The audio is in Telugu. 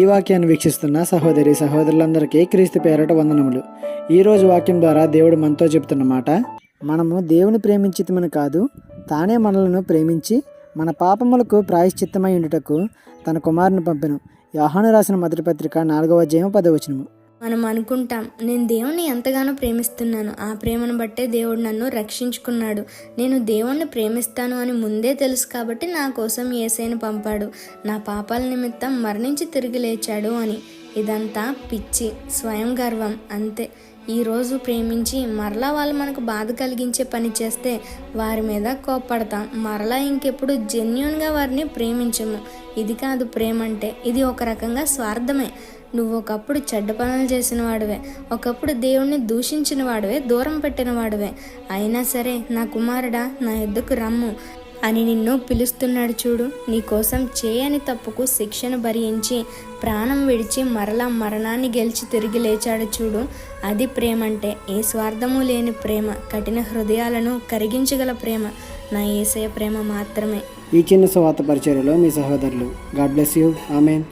ఈ వాక్యాన్ని వీక్షిస్తున్న సహోదరి సహోదరులందరికీ క్రీస్తు పేరట వందనములు. ఈరోజు వాక్యం ద్వారా దేవుడు మనతో చెబుతున్న మాట, మనము దేవుని ప్రేమించితమని కాదు, తానే మనలను ప్రేమించి మన పాపములకు ప్రాయశ్చిత్తమై ఉండుటకు తన కుమారుని పంపెను. యోహాను రాసిన మొదటి పత్రిక 4వ అధ్యాయం 10వ వచనము. మనం అనుకుంటాం, నేను దేవుణ్ణి ఎంతగానో ప్రేమిస్తున్నాను, ఆ ప్రేమను బట్టే దేవుడు నన్ను రక్షించుకున్నాడు, నేను దేవుణ్ణి ప్రేమిస్తాను అని ముందే తెలుసు కాబట్టి నా కోసం యేసయ్యను పంపాడు, నా పాపాల నిమిత్తం మరణించి తిరిగి లేచాడు అని. ఇదంతా పిచ్చి, స్వయం గర్వం అంతే. ఈరోజు ప్రేమించి మరలా వాళ్ళు మనకు బాధ కలిగించే పని చేస్తే వారి మీద కోప్పడతాం, మరలా ఇంకెప్పుడు జెన్యూన్గా వారిని ప్రేమించము. ఇది కాదు ప్రేమ అంటే, ఇది ఒక రకంగా స్వార్థమే. నువ్వు ఒకప్పుడు చెడ్డ పనులు చేసిన వాడివే, ఒకప్పుడు దేవుణ్ణి దూషించిన వాడివే, దూరం పెట్టిన వాడివే. అయినా సరే నా కుమారుడా, నా యొద్దకు రమ్ము అని నిన్ను పిలుస్తున్నాడు చూడు. నీకోసం చేయని తప్పుకు శిక్షను భరించి ప్రాణం విడిచి మరలా మరణాన్ని గెలిచి తిరిగి లేచాడు చూడు. అది ప్రేమ అంటే. ఏ స్వార్థము లేని ప్రేమ, కఠిన హృదయాలను కరిగించగల ప్రేమ నా యేసయ్య ప్రేమ మాత్రమే. ఈ చిన్న సువార్త పరిచర్యలో మీ సహోదరులు. God bless you. ఆమేన్.